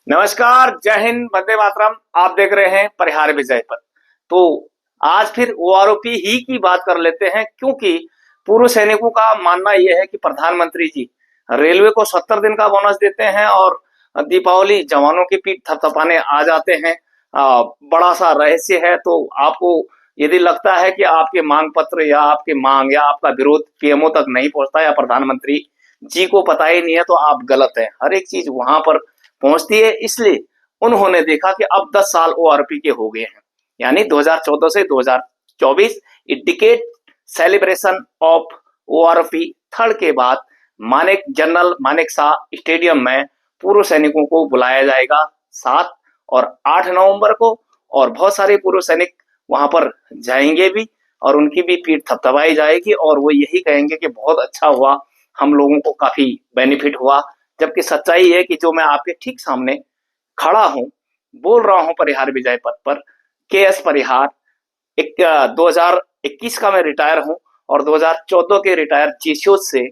नमस्कार, जय हिंद, वंदे मातरम। आप देख रहे हैं परिहार विजय पर। तो आज फिर ओआरओपी ही की बात कर लेते हैं, क्योंकि पूर्व सैनिकों का मानना यह है कि प्रधानमंत्री जी रेलवे को 70 दिन का बोनस देते हैं और दीपावली जवानों की पीठ थपथपाने आ जाते हैं। बड़ा सा रहस्य है। तो आपको यदि लगता है कि आपके मांग पत्र या आपकी मांग या आपका विरोध पीएमओ तक नहीं पहुंचता या प्रधानमंत्री जी को पता ही नहीं है, तो आप गलत हैं। हर एक चीज वहां पर पहुंचती है। इसलिए उन्होंने देखा कि अब 10 साल ओआरपी के हो गए हैं, यानी 2014 से 2024 decade celebration of ORP third के बाद मानेक जनरल मानेक शाह स्टेडियम में पूर्व सैनिकों को बुलाया जाएगा 7 और 8 नवंबर को। और बहुत सारे पूर्व सैनिक वहां पर जाएंगे भी और उनकी भी पीठ थपथपाई जाएगी और वो यही कहेंगे कि बहुत अच्छा हुआ, हम लोगों को काफी बेनिफिट हुआ। जबकि सच्चाई है कि जो मैं आपके ठीक सामने खड़ा हूं, बोल रहा हूं परिहार विजय पद पर, के एस परिहार। 2021 का मैं रिटायर हूं और 2014 के रिटायर जीसीओ से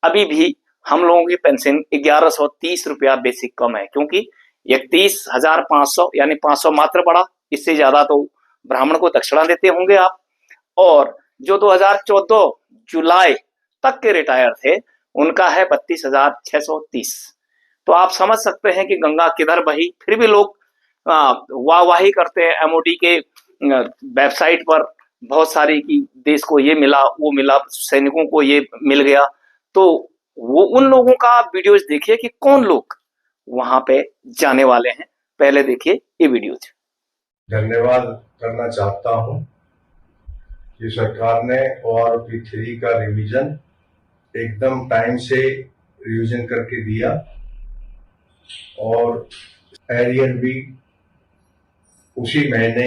अभी भी हम लोगों की पेंशन 1130 रुपया बेसिक कम है, क्योंकि 31,500 यानी 500 मात्र बढ़ा। इससे ज्यादा तो ब्राह्मण को दक्षिणा देते होंगे आप। और जो 2014 जुलाई तक के रिटायर थे, उनका है 32,630। तो आप समझ सकते हैं कि गंगा किधर बही। फिर भी लोग वाहवाही करते हैं एमओडी के वेबसाइट पर बहुत सारी कि देश को ये मिला, वो मिला, सैनिकों को ये मिल गया। तो वो उन लोगों का वीडियोज देखिए कि कौन लोग वहां पे जाने वाले हैं। पहले देखिए ये वीडियोज। धन्यवाद करना चाहता हूं कि सरकार ने ओआरओपी 3 का रिवीजन एकदम टाइम से रिवीजन करके दिया और एरियर भी उसी महीने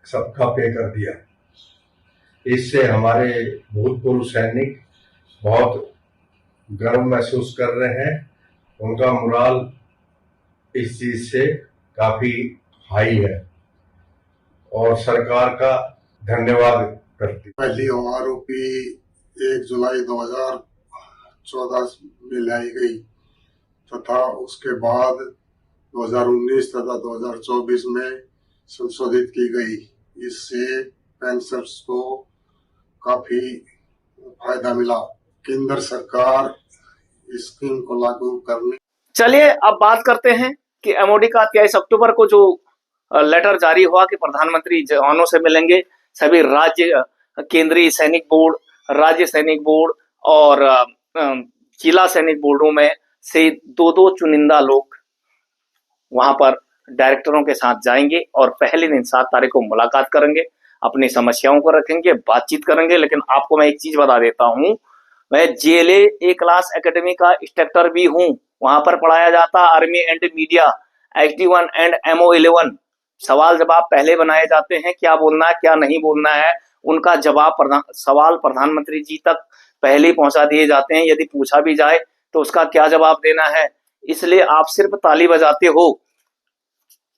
सबका पे कर दिया। इससे हमारे भूतपूर्व सैनिक बहुत गर्व महसूस कर रहे हैं। उनका मोराल इस चीज से काफी हाई है और सरकार का धन्यवाद करती। पहली ओआरओपी 1 जुलाई 2014 में लाई गई तथा उसके बाद 2019 तथा 2024 में संशोधित की गई। इससे पेंशनर्स को काफी फायदा मिला। केंद्र सरकार इस स्कीम को लागू करने। चलिए अब बात करते हैं कि एमओडी का 23 अक्टूबर को जो लेटर जारी हुआ कि प्रधानमंत्री जवानों से मिलेंगे। सभी राज्य केंद्रीय सैनिक बोर्ड, राज्य सैनिक बोर्ड और जिला सैनिक बोर्डों में से दो दो चुनिंदा लोग वहां पर डायरेक्टरों के साथ जाएंगे और पहले दिन 7 तारीख को मुलाकात करेंगे, अपनी समस्याओं को रखेंगे, बातचीत करेंगे। लेकिन आपको मैं एक चीज बता देता हूं, मैं जेएलए ए क्लास एकेडमी का इंस्ट्रक्टर भी हूं। वहां पर पढ़ाया जाता army and media, HD1 and MO11। सवाल जवाब पहले बनाए जाते हैं, क्या बोलना है क्या नहीं बोलना है, उनका जवाब सवाल प्रधानमंत्री जी तक पहले ही पहुंचा दिए जाते हैं। यदि पूछा भी जाए तो उसका क्या जवाब देना है। इसलिए आप सिर्फ ताली बजाते हो,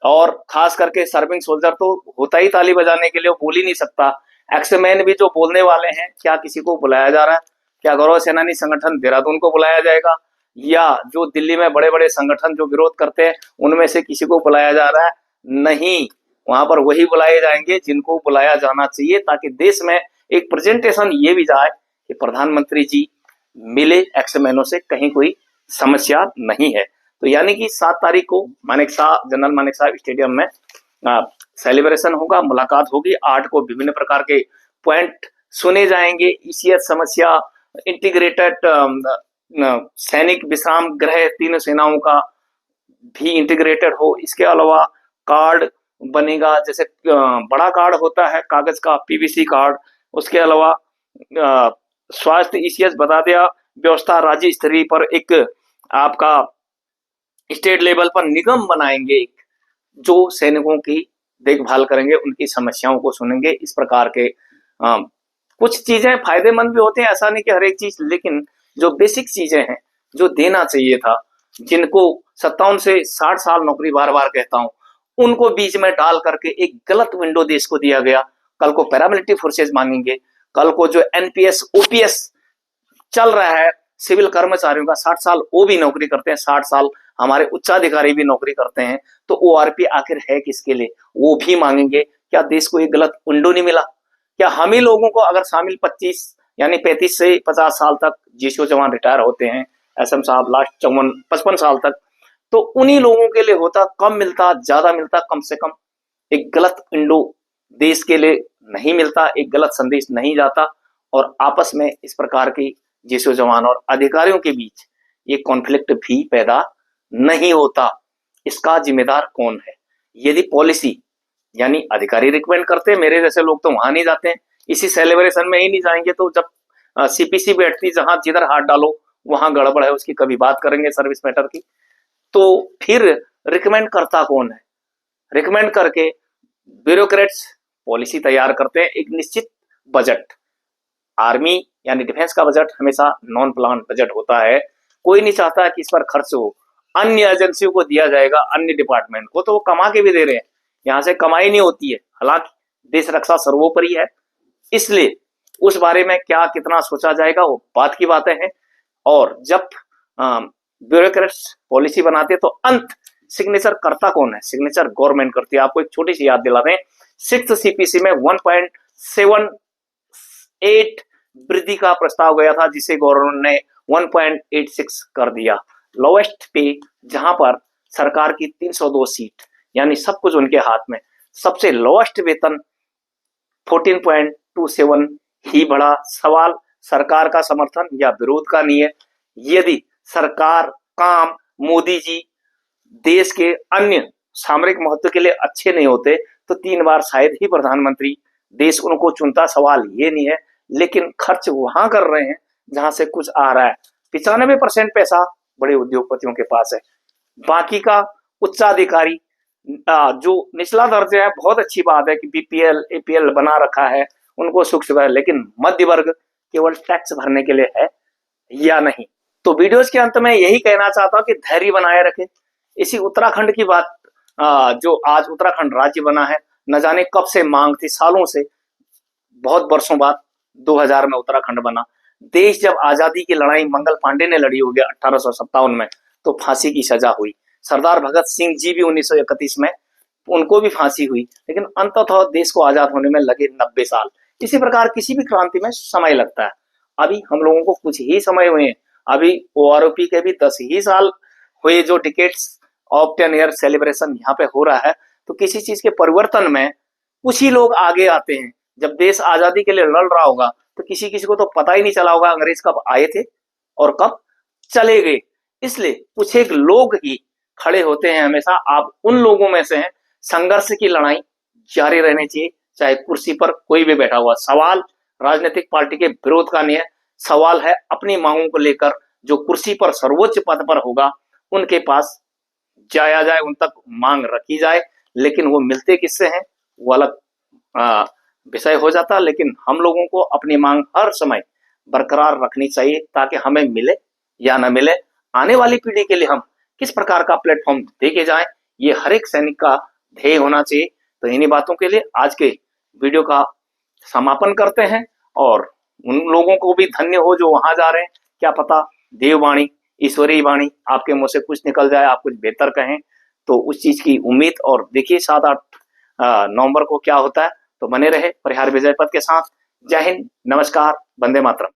और खास करके सर्विंग सोल्जर तो होता ही ताली बजाने के लिए, वो बोल ही नहीं सकता। एक्समैन भी जो बोलने वाले हैं, क्या किसी को बुलाया जा रहा है? क्या गौरव सेनानी संगठन देहरादून को बुलाया जाएगा, या जो दिल्ली में बड़े बड़े संगठन जो विरोध करते हैं उनमें से किसी को बुलाया जा रहा है? नहीं, वहां पर वही बुलाए जाएंगे जिनको बुलाया जाना चाहिए, ताकि देश में एक प्रेजेंटेशन ये भी जाए कि प्रधानमंत्री जी मिले एक्समैनों से, कहीं कोई समस्या नहीं है। तो यानी कि 7 तारीख को मानेकशॉ जनरल मानेकशॉ स्टेडियम में सेलिब्रेशन होगा, मुलाकात होगी। 8 को विभिन्न प्रकार के पॉइंट सुने जाएंगे। ईसीएस समस्या, इंटीग्रेटेड सैनिक विश्राम गृह तीनों सेनाओं का भी इंटीग्रेटेड हो। इसके अलावा कार्ड बनेगा, जैसे बड़ा कार्ड होता है कागज का, पीवीसी कार्ड। उसके अलावा स्वास्थ्य ईसीएस बता दिया व्यवस्था, राज्य स्तरीय पर एक आपका स्टेट लेवल पर निगम बनाएंगे जो सैनिकों की देखभाल करेंगे, उनकी समस्याओं को सुनेंगे। इस प्रकार के कुछ चीजें फायदेमंद भी होते हैं, ऐसा नहीं कि हर एक चीज, लेकिन जो बेसिक चीजें हैं जो देना चाहिए था, जिनको 57 से 60 साल नौकरी, बार बार कहता हूं, उनको बीच में डाल करके एक गलत विंडो देश को दिया गया। कल को पैरामिलिट्री फोर्सेज मांगेंगे, कल को जो एनपीएस ओपीएस चल रहा है सिविल कर्मचारियों का, 60 साल वो भी नौकरी करते हैं, 60 साल हमारे उच्चाधिकारी भी नौकरी करते हैं, तो ओआरपी आखिर है किसके लिए, वो भी मांगेंगे। क्या देश को एक गलत विंडो नहीं मिला? क्या हम ही लोगों को अगर शामिल 25 यानी 35 से 50 साल तक जीसीओ जवान रिटायर होते हैं, एसएम साहब लास्ट 55 साल तक, तो उन्हीं लोगों के लिए होता, कम मिलता, ज्यादा मिलता, कम से कम एक गलत विंडो देश के लिए नहीं मिलता, एक गलत संदेश नहीं जाता, और आपस में इस प्रकार की जीसीओ जवान और अधिकारियों के बीच ये कॉन्फ्लिक्ट भी पैदा नहीं होता। इसका जिम्मेदार कौन है? यदि पॉलिसी यानी अधिकारी रिकमेंड करते हैं, मेरे जैसे लोग तो वहां नहीं जाते हैं, इसी सेलिब्रेशन में ही नहीं जाएंगे, तो जब सीपीसी बैठती जहां जिधर हाथ डालो वहां गड़बड़ है, उसकी कभी बात करेंगे सर्विस मैटर की। तो फिर रिकमेंड करता कौन है? रिकमेंड करके ब्यूरोक्रेट्स पॉलिसी तैयार करते हैं, एक निश्चित बजट। आर्मी यानी डिफेंस का बजट हमेशा नॉन प्लान बजट होता है, कोई नहीं चाहता कि इस पर खर्च हो, अन्य एजेंसियों को दिया जाएगा, अन्य डिपार्टमेंट को, तो वो कमा के भी दे रहे हैं, यहाँ से कमाई नहीं होती है। हालांकि देश रक्षा सर्वोपरि है, इसलिए उस बारे में क्या कितना सोचा जाएगा वो बात की बातें हैं। और जब ब्यूरोक्रेट्स पॉलिसी बनाते हैं तो अंत सिग्नेचर करता कौन है? सिग्नेचर गवर्नमेंट करती है। आपको एक छोटी सी याद दिला दें, 6th सीपीसी में 1.78 वृद्धि का प्रस्ताव गया था, जिसे गवर्नमेंट ने 1.86 कर दिया। लोवेस्ट पे, जहां पर सरकार की 302 सीट यानी सब कुछ उनके हाथ में, सबसे लोवेस्ट वेतन 14.27 ही बढ़ा। सवाल सरकार का समर्थन या विरोध का नहीं है। यदि सरकार काम मोदी जी देश के अन्य सामरिक महत्व के लिए अच्छे नहीं होते तो 3 बार शायद ही प्रधानमंत्री देश उनको चुनता, सवाल ये नहीं है। लेकिन खर्च वहां कर रहे हैं जहां से कुछ आ रहा है। 95% पैसा बड़े उद्योगपतियों के पास है, बाकी का उच्चाधिकारी जो निचला दर्जा है, बहुत अच्छी बात है कि बीपीएल एपीएल बना रखा है, उनको सुख सुविधा है, लेकिन मध्य वर्ग केवल टैक्स भरने के लिए है या नहीं? तो वीडियोस के अंत में यही कहना चाहता हूं कि धैर्य बनाए रखें। इसी उत्तराखंड की बात, जो आज उत्तराखंड राज्य बना है, न जाने कब से मांग थी, सालों से, बहुत वर्षों बाद 2000 में उत्तराखंड बना। देश जब आजादी की लड़ाई मंगल पांडे ने लड़ी होगी 1857 में, तो फांसी की सजा हुई। सरदार भगत सिंह जी भी 1931 में, उनको भी फांसी हुई, लेकिन अंततः देश को आजाद होने में लगे 90 साल। इसी प्रकार किसी भी क्रांति में समय लगता है। अभी हम लोगों को कुछ ही समय हुए हैं, अभी ओआरओपी के भी 10 ही साल हुए, जो डिकेट्स ऑफ 10 ईयर सेलिब्रेशन यहाँ पे हो रहा है। तो किसी चीज के परिवर्तन में कुछ ही लोग आगे आते हैं। जब देश आजादी के लिए लड़ रहा होगा तो किसी किसी को तो पता ही नहीं चला होगा अंग्रेज कब आए थे और कब चले गए। इसलिए कुछ एक लोग ही खड़े होते हैं हमेशा। आप उन लोगों में से हैं। संघर्ष की लड़ाई जारी रहनी चाहिए, चाहे कुर्सी पर कोई भी बैठा हुआ। सवाल राजनीतिक पार्टी के विरोध का नहीं है, सवाल है अपनी मांगों को लेकर। जो कुर्सी पर सर्वोच्च पद पर होगा उनके पास जाया जाए, उन तक मांग रखी जाए, लेकिन वो मिलते किससे हैं वो अलग विषय हो जाता। लेकिन हम लोगों को अपनी मांग हर समय बरकरार रखनी चाहिए, ताकि हमें मिले या न मिले, आने वाली पीढ़ी के लिए हम किस प्रकार का प्लेटफॉर्म देके जाएं, ये हर एक सैनिक का ध्येय होना चाहिए। तो इन्हीं बातों के लिए आज के वीडियो का समापन करते हैं, और उन लोगों को भी धन्य हो जो वहां जा रहे हैं। क्या पता देववाणी, ईश्वरीय वाणी आपके मुंह से कुछ निकल जाए, आप कुछ बेहतर कहें, तो उस चीज की उम्मीद। और देखिए 7-8 नवंबर को क्या होता है। तो बने रहे प्रहार विजय पथ के साथ। जय हिंद, नमस्कार, वंदे मातरम।